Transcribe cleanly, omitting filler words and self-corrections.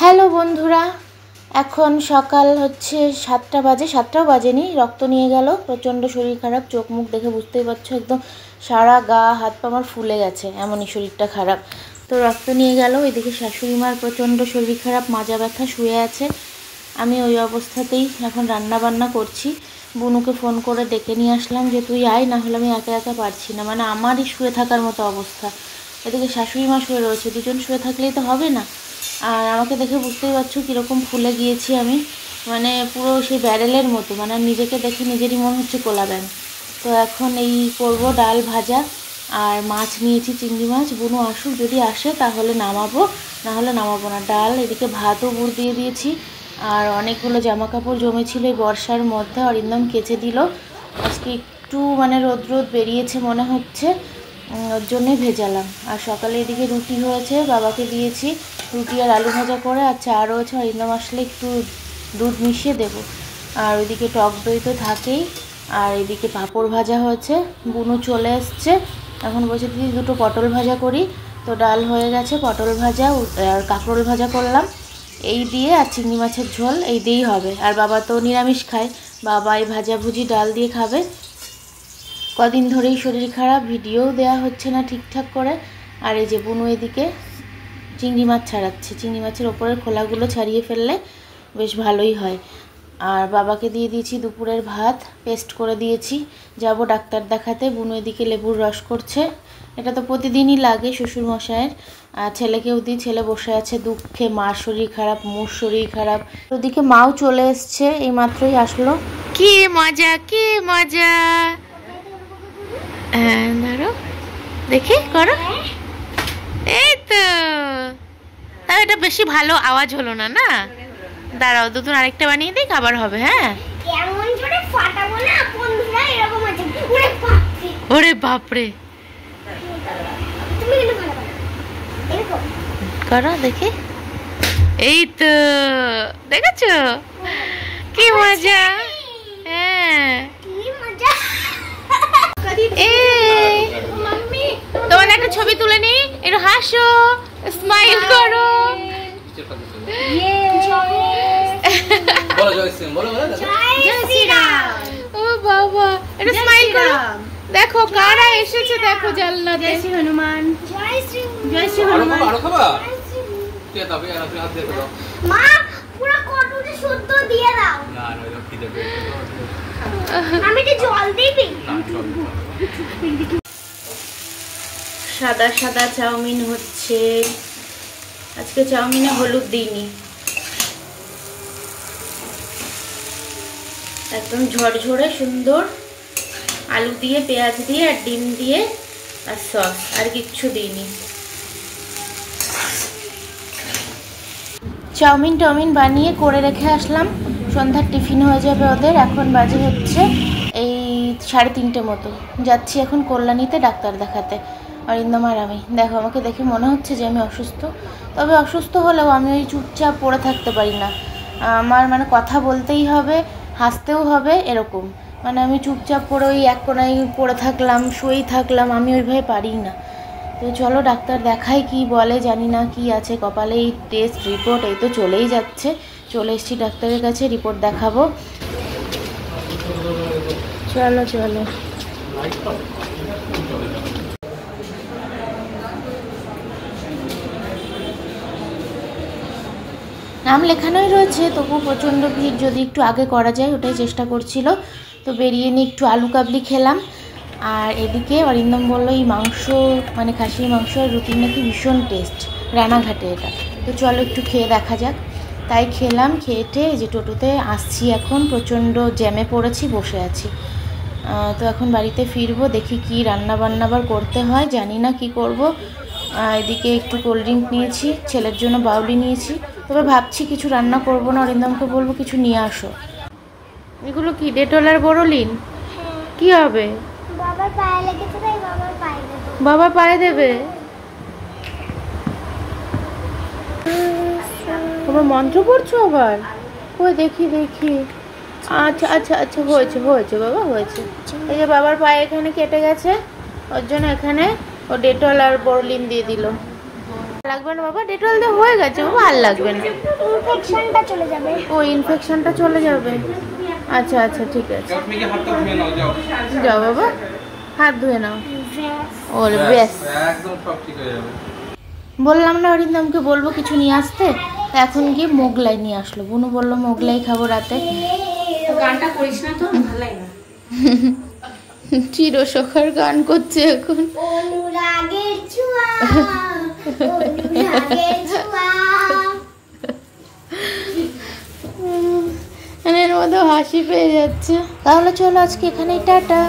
Hello বন্ধুরা, এখন সকাল হচ্ছে 7টা বাজে, 7টাও বাজেনি। রক্ত নিয়ে গেল, প্রচণ্ড শরীর খারাপ, চোখ মুখ দেখে বুঝতেই পারছো, একদম সারা গা হাত পা আমার ফুলে গেছে, এমনই শরীরটা খারাপ। তো রক্ত নিয়ে গেল। এদিকে শাশুড়ি মার প্রচণ্ড শরীর খারাপ, মাজা ব্যথা, শুয়ে আছে। আমি ওই অবস্থাতেই এখন রান্না বান্না করছি। বুনুকে ফোন করে ডেকে নিয়ে আসলাম যে তুই আয়, না হলে আমি একা একা পারছি না, মানে আমারই শুয়ে থাকার মতো অবস্থা। এদিকে শাশুড়ি মা শুয়ে রয়েছে, দুজন শুয়ে থাকলেই তো হবে না। আর আমাকে দেখে বুঝতেই পারছো কীরকম ফুলে গিয়েছি আমি, মানে পুরো সেই ব্যারেলের মতো, মানে নিজেকে দেখে নিজেরই মনে হচ্ছে কোলা ব্যান। তো এখন এই করব ডাল ভাজা, আর মাছ নিয়েছি, চিংড়ি মাছ। বুনু আসুক, যদি আসে তাহলে নামাবো, না হলে নামাবো না। ডাল, এদিকে ভাতও বুড় দিয়ে দিয়েছি। আর অনেকগুলো জামা কাপড় জমেছিল এই বর্ষার মধ্যে, অরিন্দম কেচে দিল। আজকে একটু মানে রোদ রোদ বেরিয়েছে মনে হচ্ছে, ওর জন্যই ভেজালাম। আর সকালে এদিকে রুটি হয়েছে, বাবাকে দিয়েছি রুটি আর আলু ভাজা করে, আর চা রয়েছে, অরিন্দম আসলে একটু দুধ মিশিয়ে দেবো। আর ওইদিকে টক দই তো থাকেই। আর এদিকে পাঁপড় ভাজা হয়েছে, বুনু চলে এসছে। এখন বলছে দিদি দুটো পটল ভাজা করি। তো ডাল হয়ে গেছে, পটল ভাজা আর কাঁকরোল ভাজা করলাম, এই দিয়ে, আর চিংড়ি মাছের ঝোল এই দিয়েই হবে। আর বাবা তো নিরামিষ খায়, বাবা এই ভাজাভুজি ডাল দিয়ে খাবে। কদিন ধরেই শরীর খারাপ, ভিডিও দেওয়া হচ্ছে না ঠিকঠাক করে। আর এই যে বুনু এদিকে চিংড়ি মাছ ছাড়াচ্ছে, চিংড়ি মাছের ওপরের খোলাগুলো ছাড়িয়ে ফেললে বেশ ভালোই হয়। আর বাবাকে দিয়ে দিয়েছি দুপুরের ভাত, পেস্ট করে দিয়েছি। যাব ডাক্তার দেখাতে। বুনু এদিকে লেবুর রস করছে, এটা তো প্রতিদিনই লাগে শ্বশুরমশায়ের। আর ছেলেকেও দিই, ছেলে বসে আছে দুঃখে, মার শরীর খারাপ, মোর শরীর খারাপ। ওদিকে মাও চলে এসছে, এই মাত্রই আসলো। কি মজা, কি মজা। হ্যাঁ ধরো, দেখি করো, এই তো। তাও এটা বেশি ভালো আওয়াজ হলো না, না দাঁড়াও, দুটো আরেকটা বানিয়ে দিই, আবার হবে। হ্যাঁ, এমন জোরে ফাটাবো না বন্ধুরা, এরকম আছে। ওরে বাপরে, ওরে বাপরে। তুমি কিন্তু ভালো এরকম করো দেখি, এই তো, দেখেছো কি মজা। হ্যাঁ, কি মজা। এই মাম্মি, তোমার একটা ছবি তুলে নি, একটু হাসো, স্মাইল করো। বলো জয় শ্রী রাম, বলো বলো দাদা। জয় শ্রীরাম। ও বাবা, একটু স্মাইল করো। দেখো কারা এসেছে, দেখো জানলাতে। জয় শ্রী হনুমান, জয় শ্রী, জয় শ্রী আরো হনুমান। খাবা, আরো খাবা। জয় শ্রী হনুমান। কে দাও, আর আপনি হাত দিয়ে দাও। মা পুরো কটুতে শুদ্ধ দিয়ে দাও। না না, ওই খিদে পেয়েছে। আমি তো জল দিবি। না চল। সাদা সাদা চাউমিন হচ্ছে, আজকে চাউমিনে হলুদ দিইনি, একদম ঝরঝরে সুন্দর, আলু দিয়ে, পেঁয়াজ দিয়ে, আর ডিম দিয়ে, আর সস, আর কিচ্ছু দিইনি। চাউমিন টাউমিন বানিয়ে করে রেখে আসলাম, সন্ধ্যার টিফিন হয়ে যাবে ওদের। এখন বাজে হচ্ছে এই 3:30 মতো। যাচ্ছি এখন কল্যাণীতে ডাক্তার দেখাতে, অরিন্দম আর আমি। দেখো আমাকে দেখে মনে হচ্ছে যে আমি অসুস্থ, তবে অসুস্থ হলেও আমি ওই চুপচাপ পড়ে থাকতে পারি না। আমার মানে কথা বলতেই হবে, হাসতেও হবে, এরকম। মানে আমি চুপচাপ পড়ে ওই এক কোনায় পড়ে থাকলাম, শুয়েই থাকলাম, আমি ওইভাবে পারি না। তো চলো ডাক্তার দেখাই, কি বলে জানি না, কি আছে কপালে। এই টেস্ট রিপোর্ট এই তো চলেই যাচ্ছে, চলে এসেছি ডাক্তারের কাছে, রিপোর্ট দেখাবো। চলো চলো। নাম লেখানোই রয়েছে, তবু প্রচণ্ড ভিড়, যদি একটু আগে করা যায় ওটাই চেষ্টা করছিল। তো বেরিয়ে নিয়ে একটু আলু কাবলি খেলাম। আর এদিকে অরিন্দম বললো এই মাংস, মানে খাসির মাংস আর রুটির নাকি ভীষণ টেস্ট, রানাঘাটে এটা। তো চলো একটু খেয়ে দেখা যাক। তাই খেলাম, খেয়েটে এই যে টোটোতে আসছি এখন, প্রচণ্ড জ্যামে পড়েছি, বসে আছি। তো এখন বাড়িতে ফিরবো, দেখি কি রান্না বান্না আবার করতে হয়, জানি না কি করব। এদিকে একটু কোল্ড ড্রিঙ্ক নিয়েছি, ছেলের জন্য বাউলি নিয়েছি। তবে ভাবছি কিছু রান্না করবো না, অরিন্দমকে বলবো কিছু নিয়ে আসো। এগুলো কি ডেটল আর বোরোলিন? কি হবে? বাবার পায়ে লেগেছে, তাই বাবার পায়ে দেবো। বাবা পায়ে দেবে? তোমার মন্ত্র পড়ছো আবার? ওই দেখি দেখি। আচ্ছা আচ্ছা আচ্ছা, হয়েছে হয়েছে বাবা, হয়েছে। এই যে বাবার পায়ে এখানে কেটে গেছে, ওর জন্য এখানে ও ডেটল আর বোরোলিন দিয়ে দিল। লাগবে না বাবা, ডেটল দিয়ে হয়ে গেছে বাবা, আর লাগবে না। ইনফেকশনটা চলে যাবে। ও ইনফেকশনটা চলে যাবে। আচ্ছা আচ্ছা ঠিক আছে, তুমি কি হাতটা ধুয়ে নাও, যাও যাও বাবা, হাত ধুয়ে নাও। ওরে ব্যাস, একদম সব ঠিক হয়ে যাবে। বললাম না অরিন্দমকে বলবো কিছু নিয়ে আসতে, তা এখন গিয়ে মোগলাই নিয়ে আসলো। বুনু বললো মোগলাই খাবো রাতে। গানটা করিস না তো, ভালো লাগে না। চিরসখার গান করছে এখন। অনুরাগের ছোঁয়া, অনুরাগের ছোঁয়া। এর মধ্যে হাসি পেয়ে যাচ্ছে। তাহলে চলো আজকে এখানেই টাটা।